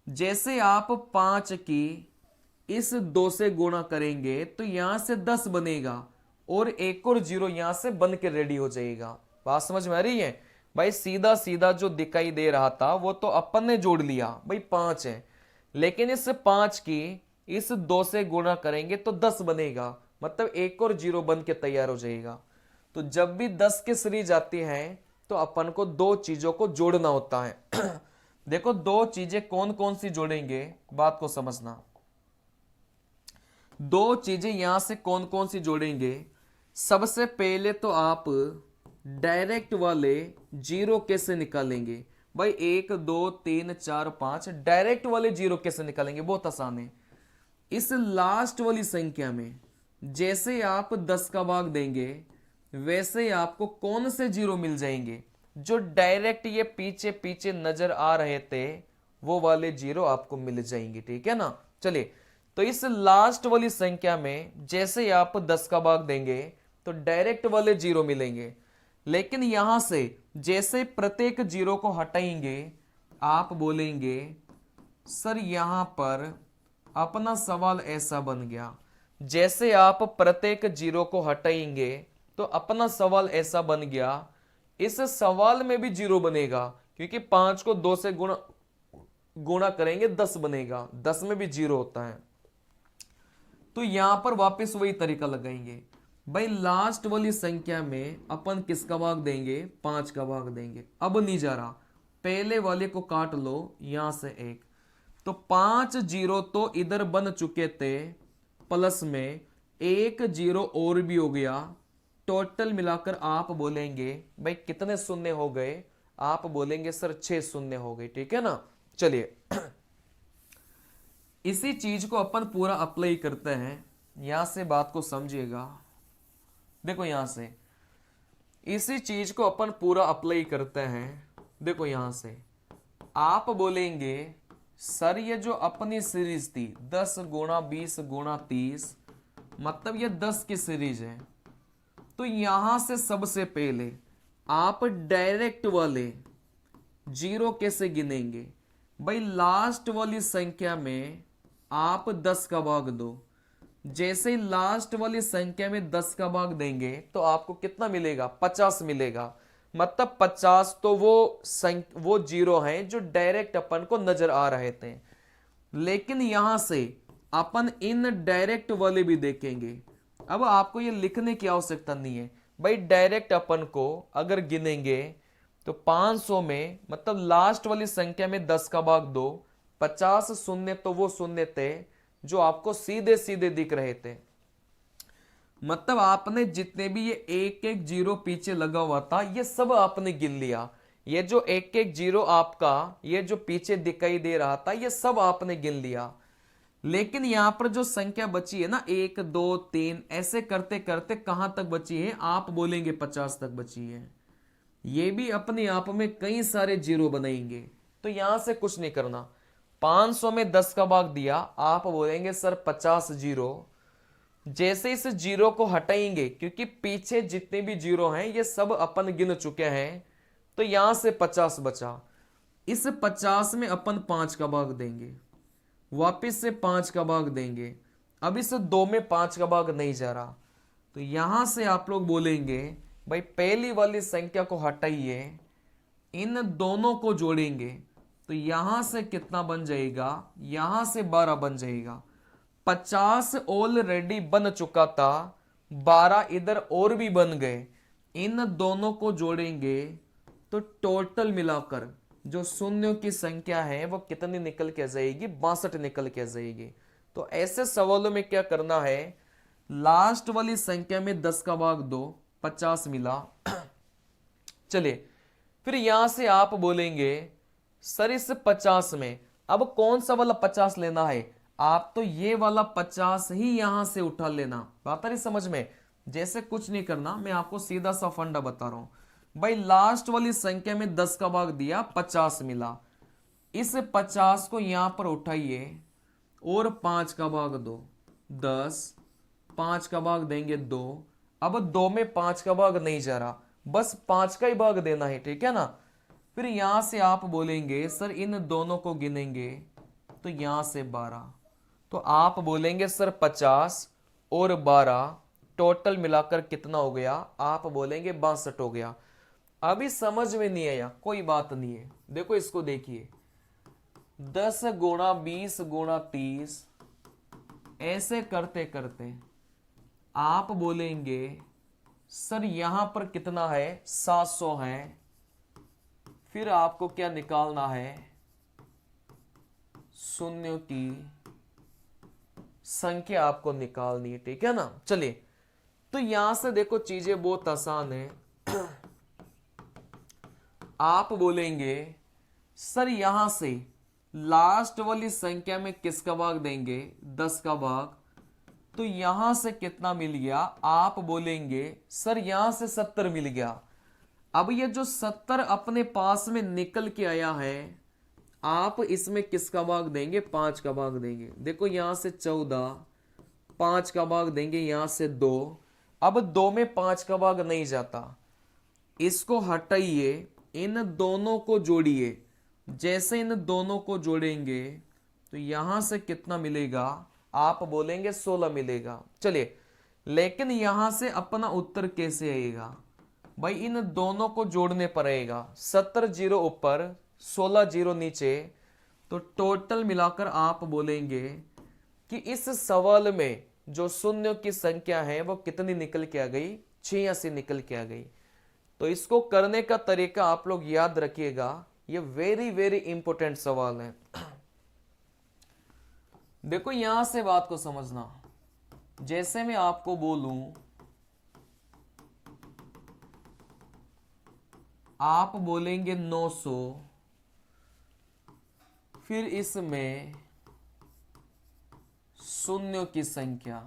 जैसे आप 5 की इस 2 से गुणा करेंगे तो यहां से 10 बनेगा और एक और जीरो यहां से बन के रेडी हो जाएगा। बात समझ में आ रही है भाई, सीधा सीधा जो दिखाई दे रहा था वो तो अपन ने जोड़ लिया भाई 5 है, लेकिन इस 5 की इस 2 से गुणा करेंगे तो 10 बनेगा, मतलब एक और जीरो बन के तैयार हो जाएगा। तो जब भी 10 की सीरीज आती है तो अपन को दो चीजों को जोड़ना होता है। देखो दो चीजें कौन कौन सी जोड़ेंगे, बात को समझना। दो चीजें यहां से कौन कौन सी जोड़ेंगे, सबसे पहले तो आप डायरेक्ट वाले जीरो कैसे निकालेंगे भाई, 1 2 3 4 5 डायरेक्ट वाले जीरो कैसे निकालेंगे, बहुत आसान है। इस लास्ट वाली संख्या में जैसे आप 10 का भाग देंगे वैसे ही आपको कौन से जीरो मिल जाएंगे, जो डायरेक्ट ये पीछे पीछे नजर आ रहे थे वो वाले जीरो आपको मिल जाएंगे, ठीक है ना। चलिए, तो इस लास्ट वाली संख्या में जैसे ही आप 10 का भाग देंगे तो डायरेक्ट वाले जीरो मिलेंगे, लेकिन यहां से जैसे प्रत्येक जीरो को हटाएंगे आप बोलेंगे सर यहां पर अपना सवाल ऐसा बन गया, जैसे आप प्रत्येक जीरो को हटाएंगे तो अपना सवाल ऐसा बन गया, इस सवाल में भी जीरो बनेगा क्योंकि 5 को 2 से गुणा करेंगे 10 बनेगा, 10 में भी जीरो होता है। तो यहां पर वापस वही तरीका लगाएंगे भाई, लास्ट वाली संख्या में अपन किसका भाग देंगे, 5 का भाग देंगे। अब नहीं जा रहा, पहले वाले को काट लो यहां से एक, तो 5 जीरो तो इधर बन चुके थे, प्लस में 1 जीरो और भी हो गया, टोटल मिलाकर आप बोलेंगे भाई कितने शून्य हो गए, आप बोलेंगे सर 6 शून्य हो गए, ठीक है ना। चलिए, इसी चीज को अपन पूरा अप्लाई करते हैं, यहां से बात को समझिएगा। देखो यहां से इसी चीज को अपन पूरा अप्लाई करते हैं, देखो यहां से आप बोलेंगे सर ये जो अपनी सीरीज थी 10 गुणा 20 गुणा 30, मतलब ये 10 की सीरीज है, तो यहां से सबसे पहले आप डायरेक्ट वाले जीरो कैसे गिनेंगे भाई, लास्ट वाली संख्या में आप 10 का भाग दो, जैसे ही लास्ट वाली संख्या में 10 का भाग देंगे तो आपको कितना मिलेगा, 50 मिलेगा। मतलब 50 तो वो जीरो हैं जो डायरेक्ट अपन को नजर आ रहे थे, लेकिन यहां से अपन इन डायरेक्ट वाले भी देखेंगे। अब आपको ये लिखने की आवश्यकता नहीं है भाई, डायरेक्ट अपन को अगर गिनेंगे तो 500 में मतलब लास्ट वाली संख्या में 10 का भाग दो, 50 शून्य तो वो शून्य थे जो आपको सीधे सीधे दिख रहे थे, मतलब आपने जितने भी ये एक एक जीरो पीछे लगा हुआ था ये सब आपने गिन लिया, ये जो एक एक जीरो आपका ये जो पीछे दिखाई दे रहा था ये सब आपने गिन लिया। लेकिन यहां पर जो संख्या बची है ना 1 2 3 ऐसे करते करते कहां तक बची है, आप बोलेंगे 50 तक बची है, ये भी अपने आप में कई सारे जीरो बनाएंगे। तो यहां से कुछ नहीं करना, 500 में 10 का भाग दिया, आप बोलेंगे सर 50 जीरो, जैसे इस जीरो को हटाएंगे क्योंकि पीछे जितने भी जीरो हैं ये सब अपन गिन चुके हैं, तो यहां से 50 बचा, इस 50 में अपन 5 का भाग देंगे, वापिस से 5 का भाग देंगे, अब इस 2 में 5 का भाग नहीं जा रहा, तो यहां से आप लोग बोलेंगे भाई पहली वाली संख्या को हटाइए, इन दोनों को जोड़ेंगे, तो यहां से कितना बन जाएगा, यहां से 12 बन जाएगा। 50 ऑलरेडी बन चुका था, 12 इधर और भी बन गए, इन दोनों को जोड़ेंगे तो टोटल मिलाकर जो शून्यों की संख्या है वो कितनी निकल के जाएगी, 62 निकल के जाएगी। तो ऐसे सवालों में क्या करना है, लास्ट वाली संख्या में 10 का भाग दो, 50 मिला। चलिए, फिर यहां से आप बोलेंगे सर इस 50 में अब कौन सा वाला 50 लेना है, आप तो ये वाला 50 ही यहां से उठा लेना। बात आ रही समझ में, जैसे कुछ नहीं करना, मैं आपको सीधा सा फंडा बता रहा हूं भाई, लास्ट वाली संख्या में 10 का भाग दिया, 50 मिला, इस 50 को यहां पर उठाइए और 5 का भाग दो, 10, 5 का भाग देंगे 2, अब 2 में 5 का भाग नहीं जा रहा, बस 5 का ही भाग देना है, ठीक है ना। फिर यहां से आप बोलेंगे सर इन दोनों को गिनेंगे तो यहां से 12, तो आप बोलेंगे सर 50 और 12 टोटल मिलाकर कितना हो गया, आप बोलेंगे 62 हो गया। अभी समझ में नहीं आया, कोई बात नहीं है, देखो इसको देखिए, 10 गुणा 20 गुणा 30 ऐसे करते करते आप बोलेंगे सर यहां पर कितना है 700 है, फिर आपको क्या निकालना है, शून्यों की संख्या आपको निकालनी है, ठीक है ना। चलिए, तो यहां से देखो चीजें बहुत आसान है। आप बोलेंगे सर यहां से लास्ट वाली संख्या में किसका भाग देंगे, 10 का भाग, तो यहां से कितना मिल गया, आप बोलेंगे सर यहां से 70 मिल गया। अब ये जो 70 अपने पास में निकल के आया है, आप इसमें किसका भाग देंगे, 5 का भाग देंगे। देखो यहां से 14, 5 का भाग देंगे, यहां से 2। अब 2 में 5 का भाग नहीं जाता, इसको हटाइए, इन दोनों को जोड़िए। जैसे इन दोनों को जोड़ेंगे तो यहां से कितना मिलेगा, आप बोलेंगे 16 मिलेगा। चलिए, लेकिन यहां से अपना उत्तर कैसे आएगा भाई, इन दोनों को जोड़ने पर आएगा। 70 जीरो ऊपर 16 जीरो नीचे, तो टोटल मिलाकर आप बोलेंगे कि इस सवाल में जो शून्यों की संख्या है वो कितनी निकल के आ गई, 86 निकल के आ गई। तो इसको करने का तरीका आप लोग याद रखिएगा, ये वेरी वेरी इंपॉर्टेंट सवाल है। देखो यहां से बात को समझना, जैसे मैं आपको बोलूं आप बोलेंगे 900, फिर इसमें शून्यों की संख्या।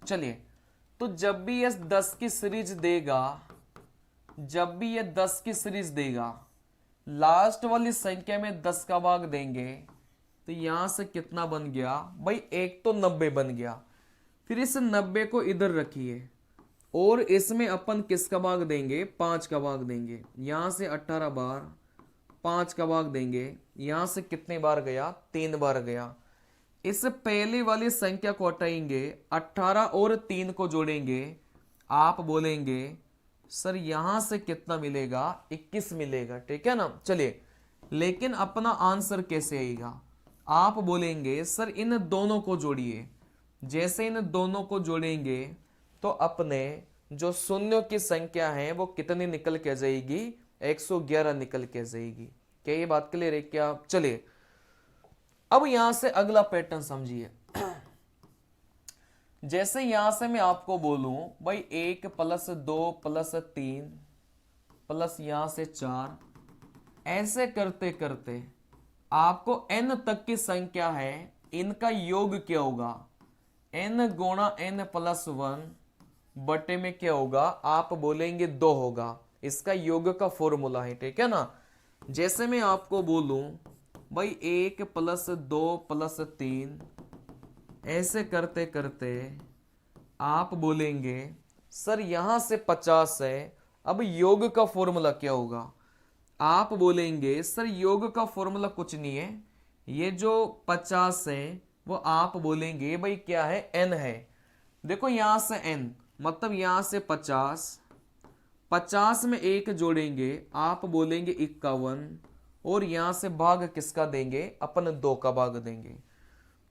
चलिए, तो जब भी ये 10 की सीरीज देगा, जब भी ये 10 की सीरीज देगा, लास्ट वाली संख्या में 10 का भाग देंगे, तो यहां से कितना बन गया भाई, एक तो 90 बन गया। फिर इस 90 को इधर रखिए और इसमें अपन किसका भाग देंगे, 5 का भाग देंगे। यहां से 18 बार 5 का भाग देंगे, यहां से कितने बार गया, 3 बार गया। इस पहली वाली संख्या को हटाएंगे, 18 और 3 को जोड़ेंगे, आप बोलेंगे सर यहां से कितना मिलेगा, 21 मिलेगा, ठीक है ना। चलिए, लेकिन अपना आंसर कैसे आएगा, आप बोलेंगे सर इन दोनों को जोड़िए। जैसे इन दोनों को जोड़ेंगे तो अपने जो शून्यों की संख्या है वो कितनी निकल के जाएगी, 111 निकल के जाएगी। क्या ये बात क्लियर है क्या। चलिए, अब यहां से अगला पैटर्न समझिए। जैसे यहां से मैं आपको बोलूं भाई 1 + 2 + 3 प्लस यहां से 4, ऐसे करते करते आपको n तक की संख्या है, इनका योग क्या होगा, n गुणा n + 1 बटे में क्या होगा, आप बोलेंगे 2 होगा। इसका योग का फॉर्मूला है, ठीक है ना। जैसे मैं आपको बोलूं भाई 1 + 2 + 3, ऐसे करते करते आप बोलेंगे सर यहां से 50 है, अब योग का फॉर्मूला क्या होगा, आप बोलेंगे सर योग का फॉर्मूला कुछ नहीं है, ये जो 50 है वो आप बोलेंगे भाई क्या है, n है। देखो यहां से n मतलब यहां से 50, 50 में 1 जोड़ेंगे, आप बोलेंगे 51, और यहां से भाग किसका देंगे, अपन 2 का भाग देंगे।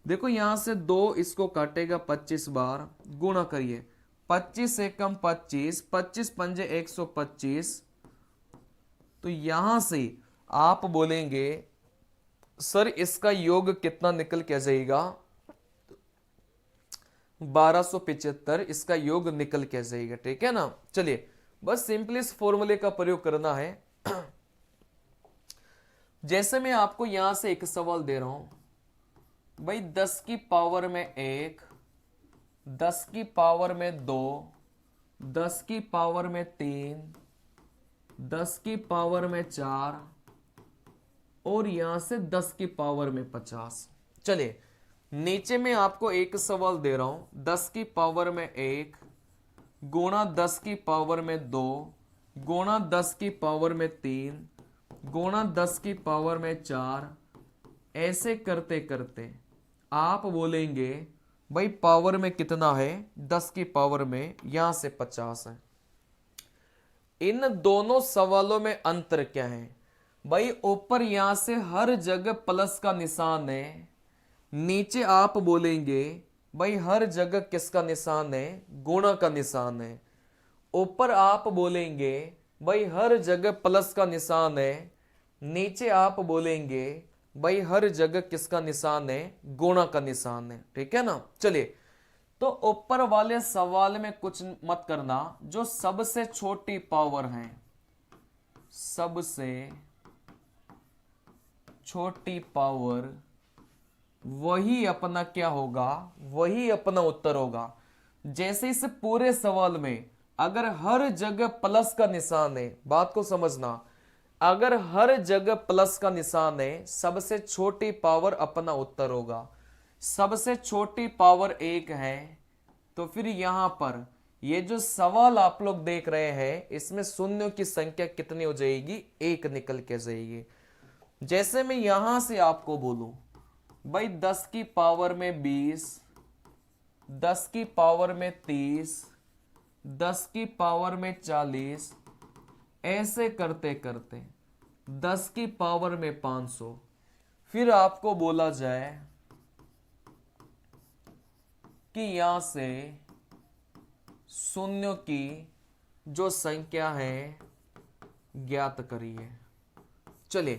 देखो यहां से 2 इसको काटेगा 25 बार, गुणा करिए, 25 से कम 25, 25 पंजे 125, तो यहां से आप बोलेंगे सर इसका योग कितना निकल के जाएगा, 1275 इसका योग निकल के जाएगा, ठीक है ना। चलिए, बस सिंपली इस फॉर्मूले का प्रयोग करना है। जैसे मैं आपको यहां से एक सवाल दे रहा हूं भाई 10 की पावर में 1, 10 की पावर में 2, 10 की पावर में 3, 10 की पावर में 4, और यहां से 10 की पावर में 50। चलिए, नीचे में आपको एक सवाल दे रहा हूं 10 की पावर में 1 गुणा 10 की पावर में 2 गुणा 10 की पावर में 3 गुणा 10 की पावर में 4, ऐसे करते करते आप बोलेंगे भाई पावर में कितना है, 10 की पावर में यहां से 50 है। इन दोनों सवालों में अंतर क्या है भाई, ऊपर यहां से हर जगह प्लस का निशान है, नीचे आप बोलेंगे भाई हर जगह किसका निशान है, गुणा का निशान है। ऊपर आप बोलेंगे भाई हर जगह प्लस का निशान है, नीचे आप बोलेंगे भाई हर जगह किसका निशान है, गुणा का निशान है। ठीक है ना। चलिए, तो ऊपर वाले सवाल में कुछ मत करना, जो सबसे छोटी पावर है, सबसे छोटी पावर, वही अपना क्या होगा, वही अपना उत्तर होगा। जैसे इस पूरे सवाल में अगर हर जगह प्लस का निशान है, बात को समझना, अगर हर जगह प्लस का निशान है, सबसे छोटी पावर अपना उत्तर होगा। सबसे छोटी पावर 1 है, तो फिर यहां पर ये जो सवाल आप लोग देख रहे हैं, इसमें शून्यों की संख्या कितनी हो जाएगी, 1 निकल के जाएगी। जैसे मैं यहां से आपको बोलूं भाई 10 की पावर में 20, 10 की पावर में 30, 10 की पावर में 40, ऐसे करते करते 10 की पावर में 500, फिर आपको बोला जाए कि यहां से शून्यों की जो संख्या है ज्ञात करिए। चलिए,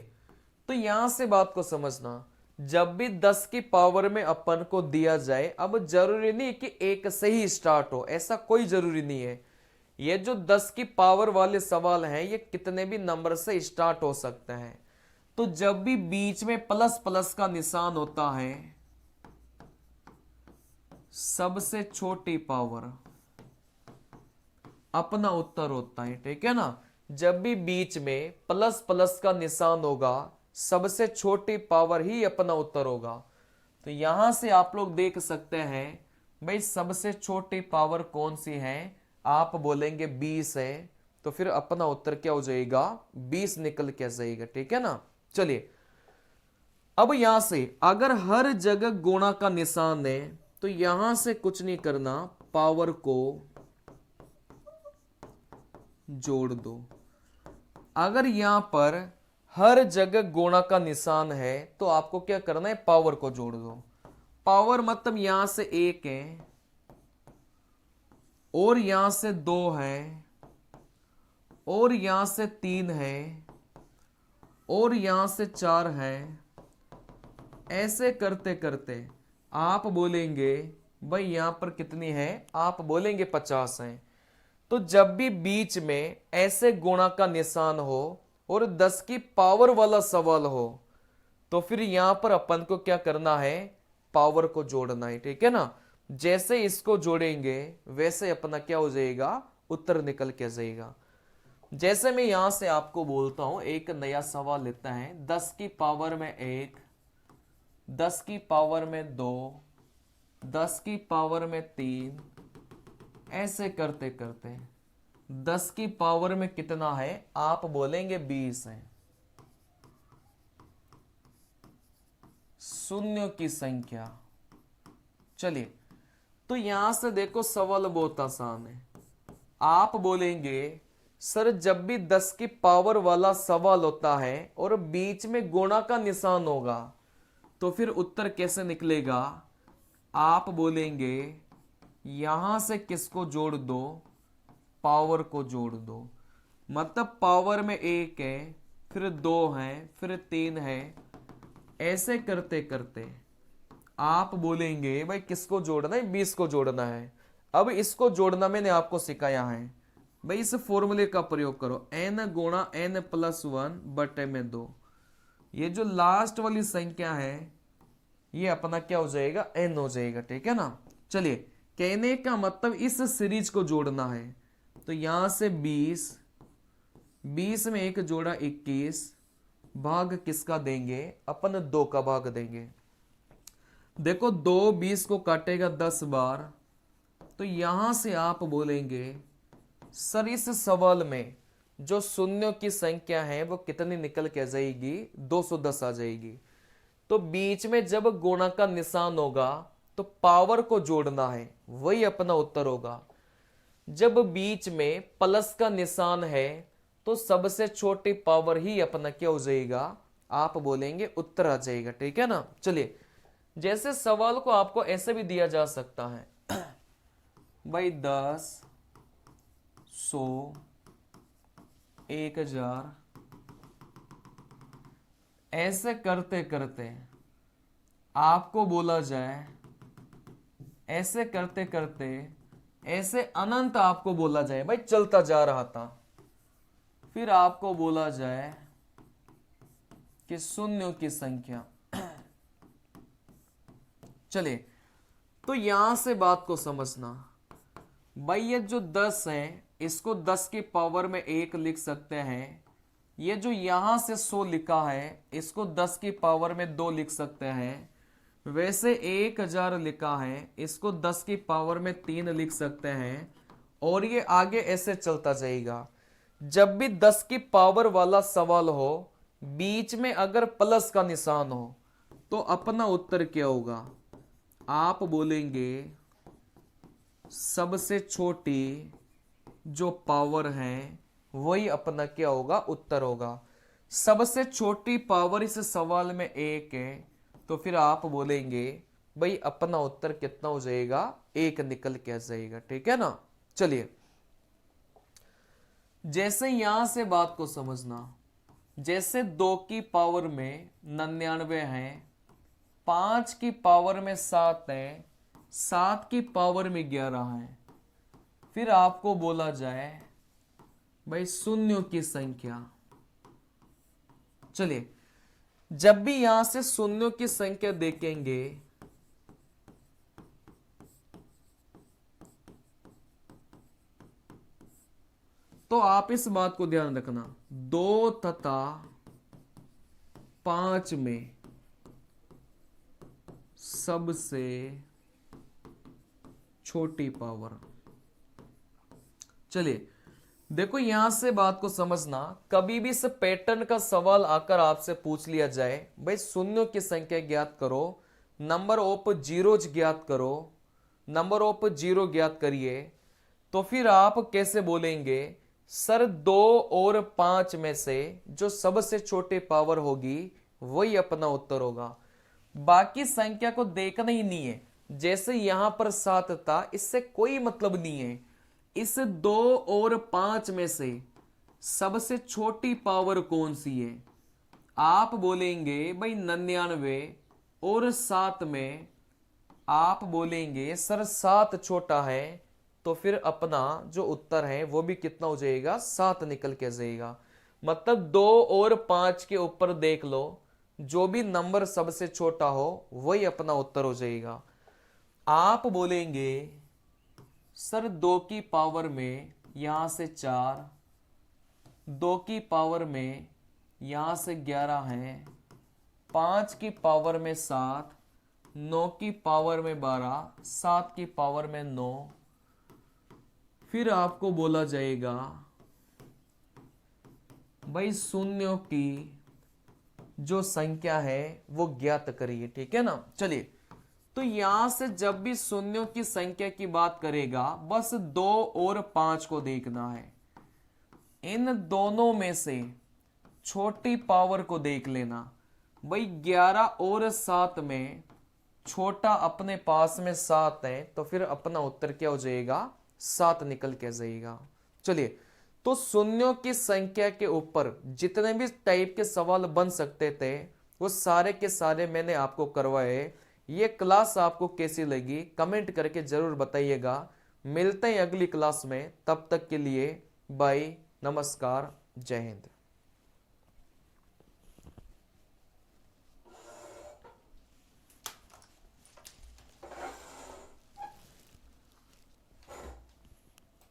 तो यहां से बात को समझना, जब भी 10 की पावर में अपन को दिया जाए, अब जरूरी नहीं कि 1 से ही स्टार्ट हो, ऐसा कोई जरूरी नहीं है। ये जो 10 की पावर वाले सवाल हैं, ये कितने भी नंबर से स्टार्ट हो सकते हैं। तो जब भी बीच में प्लस प्लस का निशान होता है, सबसे छोटी पावर अपना उत्तर होता है। ठीक है ना। जब भी बीच में प्लस प्लस का निशान होगा, सबसे छोटी पावर ही अपना उत्तर होगा। तो यहां से आप लोग देख सकते हैं भाई सबसे छोटी पावर कौन सी है, आप बोलेंगे 20 है, तो फिर अपना उत्तर क्या हो जाएगा, 20 निकल के जाएगा। ठीक है ना। चलिए, अब यहां से अगर हर जगह गुणा का निशान है, तो यहां से कुछ नहीं करना, पावर को जोड़ दो। अगर यहां पर हर जगह गुणा का निशान है, तो आपको क्या करना है, पावर को जोड़ दो। पावर मतलब यहां से 1 है, और यहां से 2 है, और यहां से 3 है, और यहां से 4 है। ऐसे करते करते आप बोलेंगे भाई यहां पर कितनी है, आप बोलेंगे 50 है। तो जब भी बीच में ऐसे गुणा का निशान हो और 10 की पावर वाला सवाल हो, तो फिर यहां पर अपन को क्या करना है, पावर को जोड़ना है। ठीक है ना। जैसे इसको जोड़ेंगे वैसे अपना क्या हो जाएगा, उत्तर निकल के जाएगा। जैसे मैं यहां से आपको बोलता हूं, एक नया सवाल लेता है, 10 की पावर में 1, 10 की पावर में 2, 10 की पावर में 3, ऐसे करते करते 10 की पावर में कितना है, आप बोलेंगे 20 है। शून्यों की संख्या। चलिए, तो यहां से देखो सवाल बहुत आसान है। आप बोलेंगे सर जब भी 10 की पावर वाला सवाल होता है और बीच में गुणा का निशान होगा, तो फिर उत्तर कैसे निकलेगा। आप बोलेंगे यहां से किसको जोड़ दो, पावर को जोड़ दो। मतलब पावर में 1 है, फिर 2 है, फिर 3 है। ऐसे करते करते आप बोलेंगे भाई किसको जोड़ना है, 20 को जोड़ना है। अब इसको जोड़ना मैंने आपको सिखाया है भाई, इस फॉर्मूले का प्रयोग करो, n गुणा n प्लस 1 बटे में 2। ये जो लास्ट वाली संख्या है ये अपना क्या हो जाएगा, n हो जाएगा। ठीक है ना। चलिए, कहने का मतलब इस सीरीज को जोड़ना है। तो यहां से 20, 20 में 1 जोड़ा 21, भाग किसका देंगे, अपन 2 का भाग देंगे। देखो 2 20 को काटेगा 10 बार। तो यहां से आप बोलेंगे सर इस सवाल में जो शून्यों की संख्या है वो कितनी निकल के आ जाएगी, 210 आ जाएगी। तो बीच में जब गुणा का निशान होगा तो पावर को जोड़ना है, वही अपना उत्तर होगा। जब बीच में प्लस का निशान है तो सबसे छोटी पावर ही अपना क्या हो जाएगा, आप बोलेंगे उत्तर आ जाएगा। ठीक है ना। चलिए, जैसे सवाल को आपको ऐसे भी दिया जा सकता है भाई 10 100, 1000, ऐसे करते करते आपको बोला जाए, ऐसे करते करते ऐसे अनंत आपको बोला जाए, भाई चलता जा रहा था, फिर आपको बोला जाए कि शून्यों की संख्या। चलिए, तो यहां से बात को समझना, भाई ये जो 10 है इसको 10 की पावर में 1 लिख सकते हैं। ये जो यहां से 100 लिखा है इसको 10 की पावर में 2 लिख सकते हैं। वैसे 1000 लिखा है इसको 10 की पावर में 3 लिख सकते हैं। और ये आगे ऐसे चलता जाएगा। जब भी 10 की पावर वाला सवाल हो, बीच में अगर प्लस का निशान हो, तो अपना उत्तर क्या होगा? आप बोलेंगे सबसे छोटी जो पावर है वही अपना क्या होगा? उत्तर होगा। सबसे छोटी पावर इस सवाल में 1 है, तो फिर आप बोलेंगे भाई अपना उत्तर कितना हो जाएगा? 1 निकल के आ जाएगा। ठीक है ना। चलिए, जैसे यहां से बात को समझना, जैसे 2 की पावर में 99 है, 5 की पावर में 7 है, 7 की पावर में 11 है, फिर आपको बोला जाए भाई शून्यों की संख्या। चलिए, जब भी यहां से शून्यों की संख्या देखेंगे तो आप इस बात को ध्यान रखना, 2 तथा 5 में सबसे छोटी पावर। चलिए देखो, यहां से बात को समझना, कभी भी इस पैटर्न का सवाल आकर आपसे पूछ लिया जाए भाई शून्यों की संख्या ज्ञात करो, नंबर ऑफ जीरोज ज्ञात करो, नंबर ऑफ जीरो ज्ञात करिए, तो फिर आप कैसे बोलेंगे? सर 2 और 5 में से जो सबसे छोटी पावर होगी वही अपना उत्तर होगा। बाकी संख्या को देखना ही नहीं है। जैसे यहां पर 7 था, इससे कोई मतलब नहीं है। इस 2 और 5 में से सबसे छोटी पावर कौन सी है? आप बोलेंगे भाई 99, और 7 में आप बोलेंगे सर 7 छोटा है, तो फिर अपना जो उत्तर है वो भी कितना हो जाएगा? 7 निकल के जाएगा। मतलब 2 और 5 के ऊपर देख लो, जो भी नंबर सबसे छोटा हो वही अपना उत्तर हो जाएगा। आप बोलेंगे सर 2 की पावर में यहां से 4, 2 की पावर में यहां से 11 है, 5 की पावर में 7, 9 की पावर में 12, 7 की पावर में 9, फिर आपको बोला जाएगा भाई शून्यों की जो संख्या है वो ज्ञात करिए। ठीक है ना। चलिए, तो यहां से जब भी शून्यों की संख्या की बात करेगा, बस 2 और 5 को देखना है। इन दोनों में से छोटी पावर को देख लेना। भाई 11 और 7 में छोटा अपने पास में 7 है, तो फिर अपना उत्तर क्या हो जाएगा? 7 निकल के जाएगा। चलिए, तो शून्यों की संख्या के ऊपर जितने भी टाइप के सवाल बन सकते थे वो सारे के सारे मैंने आपको करवाए। ये क्लास आपको कैसी लगी कमेंट करके जरूर बताइएगा। मिलते हैं अगली क्लास में, तब तक के लिए बाय, नमस्कार, जय हिंद।